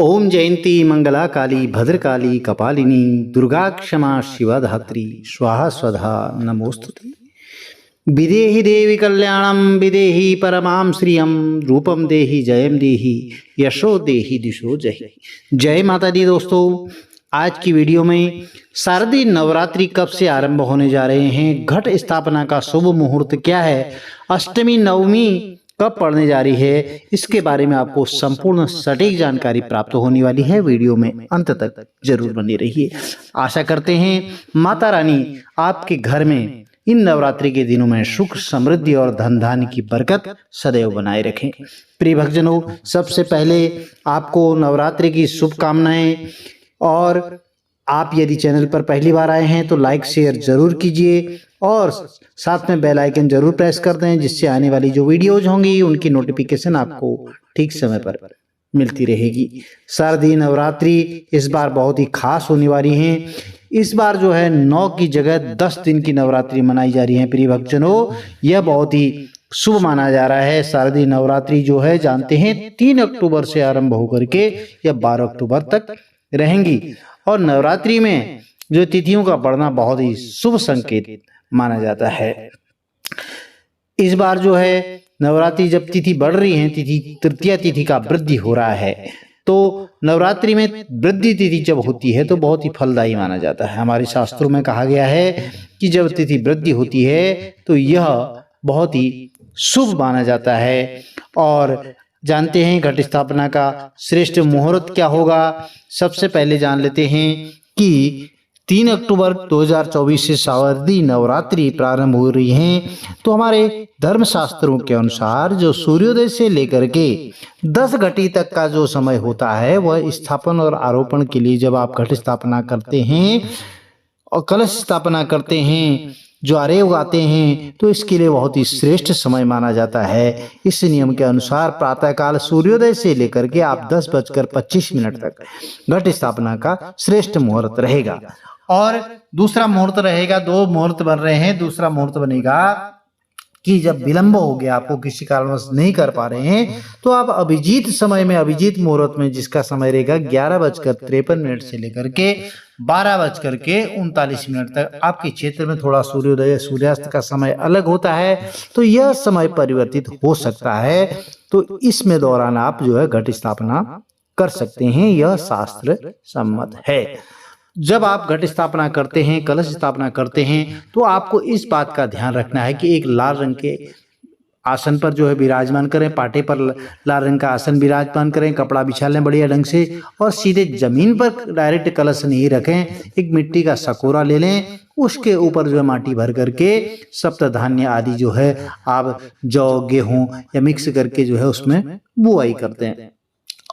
ओम जयंती मंगला काली भद्रकाली कपालिनी दुर्गा क्षमा शिवा धात्री स्वाहा स्वधा नमोस्तुते। विदेहि देवी कल्याणम विदेहि परमां श्रियम रूपम देहि जयम देहि यशो देहि दिशो जय। जय माता दी। दोस्तों, आज की वीडियो में शारदीय नवरात्रि कब से आरंभ होने जा रहे हैं, घट स्थापना का शुभ मुहूर्त क्या है, अष्टमी नवमी कब पड़ने जा रही है, इसके बारे में आपको संपूर्ण सटीक जानकारी प्राप्त होने वाली है। वीडियो में अंत तक जरूर बनी रहिए। आशा करते हैं माता रानी आपके घर में इन नवरात्रि के दिनों में सुख समृद्धि और धन धान्य की बरकत सदैव बनाए रखें। प्रिय भक्तजनों, सबसे पहले आपको नवरात्रि की शुभकामनाएं, और आप यदि चैनल पर पहली बार आए हैं तो लाइक शेयर जरूर कीजिए और साथ में बेल आइकन जरूर प्रेस कर दें, जिससे आने वाली जो वीडियोज होंगी उनकी नोटिफिकेशन आपको ठीक समय पर मिलती रहेगी। शारदीय नवरात्रि इस बार बहुत ही खास होने वाली हैं। इस बार जो है 9 की जगह 10 दिन की नवरात्रि मनाई जा रही है। प्रिय भक्तजनों, यह बहुत ही शुभ माना जा रहा है। शारदीय नवरात्रि जो है जानते हैं 3 अक्टूबर से आरंभ होकर के यह 12 अक्टूबर तक रहेंगी, और नवरात्रि में जो तिथियों का बढ़ना बहुत ही शुभ संकेत माना जाता है। इस बार जो है नवरात्रि जब तिथि बढ़ रही है, तिथि तृतीया तिथि का वृद्धि हो रहा है, तो नवरात्रि में वृद्धि तिथि जब होती है तो बहुत ही फलदायी माना जाता है। हमारे शास्त्रों में कहा गया है कि जब तिथि वृद्धि होती है तो यह बहुत ही शुभ माना जाता है। और जानते हैं घट स्थापना का श्रेष्ठ मुहूर्त क्या होगा। सबसे पहले जान लेते हैं कि 3 अक्टूबर 2024 से शारदीय नवरात्रि प्रारंभ हो रही हैं। तो हमारे धर्मशास्त्रों के अनुसार जो सूर्योदय से लेकर के 10 घटी तक का जो समय होता है, वह स्थापन और आरोपण के लिए जब आप घट स्थापना करते हैं और कलश स्थापना करते हैं, ज्वारे उगाते हैं, तो इसके लिए बहुत ही श्रेष्ठ समय माना जाता है। इस नियम के अनुसार प्रातःकाल सूर्योदय से लेकर के आप 10:25 तक घट स्थापना का श्रेष्ठ मुहूर्त रहेगा। और दूसरा मुहूर्त रहेगा, 2 मुहूर्त बन रहे हैं। दूसरा मुहूर्त बनेगा कि जब विलंब हो गया, आपको किसी कारणवश नहीं कर पा रहे हैं, तो आप अभिजीत समय में, अभिजीत मुहूर्त में, जिसका समय रहेगा 11:53 से लेकर के 12:39 तक, आपके क्षेत्र में थोड़ा सूर्योदय सूर्यास्त का समय अलग होता है, तो यह समय परिवर्तित हो सकता है। तो इसमें दौरान आप जो है घट स्थापना कर सकते हैं, यह शास्त्र सम्मत है। जब आप घट स्थापना करते हैं, कलश स्थापना करते हैं, तो आपको इस बात का ध्यान रखना है कि एक लाल रंग के आसन पर जो है विराजमान करें, पाटे पर लाल रंग का आसन विराजमान करें, कपड़ा बिछा लें बढ़िया ढंग से, और सीधे जमीन पर डायरेक्ट कलश नहीं रखें। एक मिट्टी का सकोरा ले लें, उसके ऊपर जो है माटी भर करके सप्त धान्य आदि जो है आप जौ गेहूं या मिक्स करके जो है उसमें बुआई करते हैं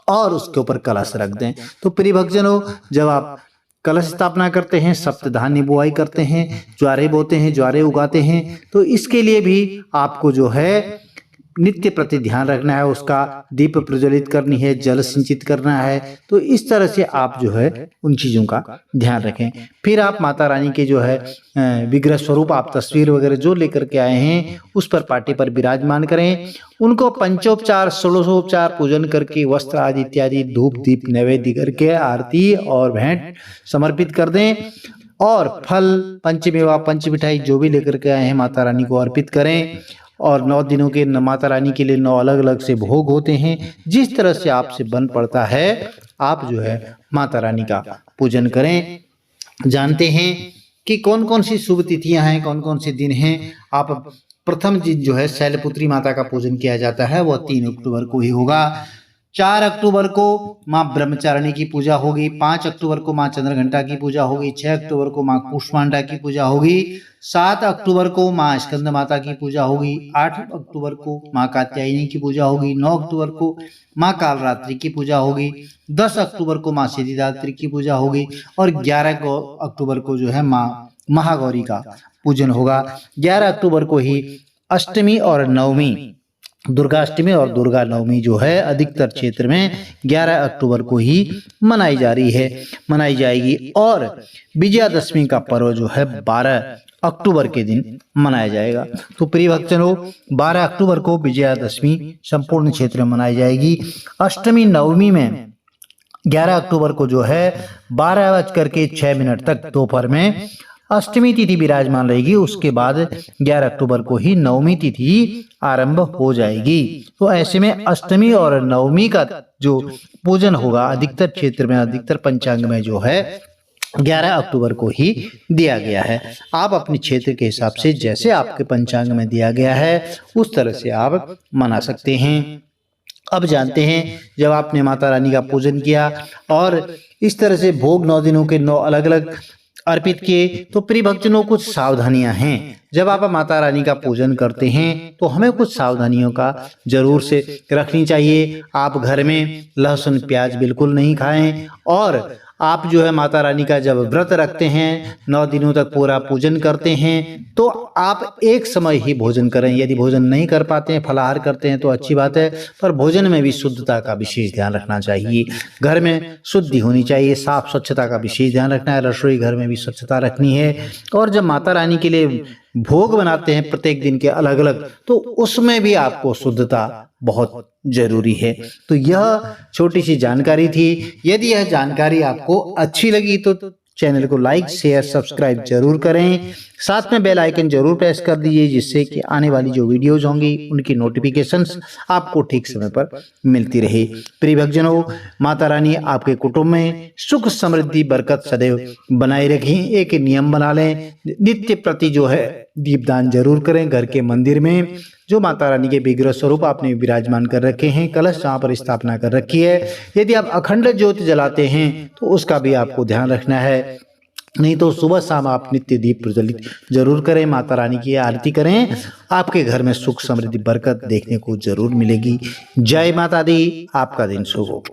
और उसके ऊपर कलश रख दें। तो प्रिय भक्तजनों, जब आप कलश स्थापना करते हैं, सप्त धान्य बुआई करते हैं, ज्वारे बोते हैं, ज्वारे उगाते हैं, तो इसके लिए भी आपको जो है नित्य प्रति ध्यान रखना है। उसका दीप प्रज्वलित करनी है, जल सिंचित करना है। तो इस तरह से आप जो है उन चीजों का ध्यान रखें। फिर आप माता रानी के जो है विग्रह स्वरूप आप तस्वीर वगैरह जो लेकर के आए हैं उस पर पाटे पर विराजमान करें। उनको पंचोपचार, षोडशोपचार पूजन करके वस्त्र आदि इत्यादि धूप दीप नैवेद्य करके आरती और भेंट समर्पित कर दें, और फल पंचमेवा पंचमिठाई जो भी लेकर के आए हैं माता रानी को अर्पित करें। और 9 दिनों के माता रानी के लिए 9 अलग अलग से भोग होते हैं। जिस तरह से आपसे बन पड़ता है, आप जो है माता रानी का पूजन करें। जानते हैं कि कौन कौन सी शुभ तिथियां हैं, कौन कौन से दिन हैं। आप प्रथम दिन जो है शैलपुत्री माता का पूजन किया जाता है, वह 3 अक्टूबर को ही होगा। 4 अक्टूबर को माँ ब्रह्मचारिणी की पूजा होगी। 5 अक्टूबर को माँ चंद्रघंटा की पूजा होगी। 6 अक्टूबर को माँ कूष्मांडा की पूजा होगी। 7 अक्टूबर को माँ स्कंद माता की पूजा होगी। 8 अक्टूबर को माँ कात्यायनी की पूजा होगी। 9 अक्टूबर को माँ कालरात्रि की पूजा होगी। 10 अक्टूबर को माँ सिद्धिदात्री की पूजा होगी, और 11 अक्टूबर को जो है माँ महागौरी का पूजन होगा। 11 अक्टूबर को ही अष्टमी और नवमी, दुर्गाष्टमी और दुर्गा नवमी जो है अधिकतर क्षेत्र में 11 अक्टूबर को ही मनाई जाएगी, और विजयादशमी का पर्व जो है 12 अक्टूबर के दिन मनाया जाएगा। तो प्रिय भक्तजनों, 12 अक्टूबर को विजयादशमी संपूर्ण क्षेत्र में मनाई जाएगी। अष्टमी नवमी में 11 अक्टूबर को जो है 12:06 तक दोपहर में अष्टमी तिथि विराजमान रहेगी। उसके बाद 11 अक्टूबर को ही नवमी तिथि आरंभ हो जाएगी। तो ऐसे में अष्टमी और नवमी का जो पूजन होगा अधिकतर क्षेत्र में, अधिकतर पंचांग में जो है 11 अक्टूबर को ही दिया गया है। आप अपने क्षेत्र के हिसाब से जैसे आपके पंचांग में दिया गया है उस तरह से आप मना सकते हैं। अब जानते हैं, जब आपने माता रानी का पूजन किया और इस तरह से भोग 9 दिनों के 9 अलग अलग अर्पित किए, तो प्रिय भक्तजनों कुछ सावधानियां हैं। जब आप माता रानी का पूजन करते हैं तो हमें कुछ सावधानियों का जरूर से रखनी चाहिए। आप घर में लहसुन प्याज बिल्कुल नहीं खाएं और आप जो है माता रानी का जब व्रत रखते हैं 9 दिनों तक पूरा पूजन करते हैं तो आप एक समय ही भोजन करें। यदि भोजन नहीं कर पाते हैं, फलाहार करते हैं तो अच्छी बात है, पर भोजन में भी शुद्धता का विशेष ध्यान रखना चाहिए। घर में शुद्धि होनी चाहिए, साफ स्वच्छता का विशेष ध्यान रखना है। रसोई घर में भी स्वच्छता रखनी है। और जब माता रानी के लिए भोग बनाते हैं प्रत्येक दिन के अलग अलग, तो उसमें भी आपको शुद्धता बहुत जरूरी है। तो यह छोटी सी जानकारी थी। यदि यह जानकारी आपको अच्छी लगी तो चैनल को लाइक शेयर सब्सक्राइब जरूर करें। साथ में बेल आइकन जरूर प्रेस कर दीजिए, जिससे कि आने वाली जो वीडियोज होंगी उनकी नोटिफिकेशंस आपको ठीक समय पर मिलती रहे। प्रिय भक्तजनों, माता रानी आपके कुटुंब में सुख समृद्धि बरकत सदैव बनाए रखें। एक नियम बना लें, नित्य प्रति जो है दीपदान जरूर करें। घर के मंदिर में जो माता रानी के विग्रह स्वरूप आपने विराजमान कर रखे हैं, कलश जहाँ पर स्थापना कर रखी है, यदि आप अखंड ज्योति जलाते हैं तो उसका भी आपको ध्यान रखना है। नहीं तो सुबह शाम आप नित्य दीप प्रज्वलित जरूर करें, माता रानी की आरती करें। आपके घर में सुख समृद्धि बरकत देखने को जरूर मिलेगी। जय माता दी। आपका दिन शुभ हो।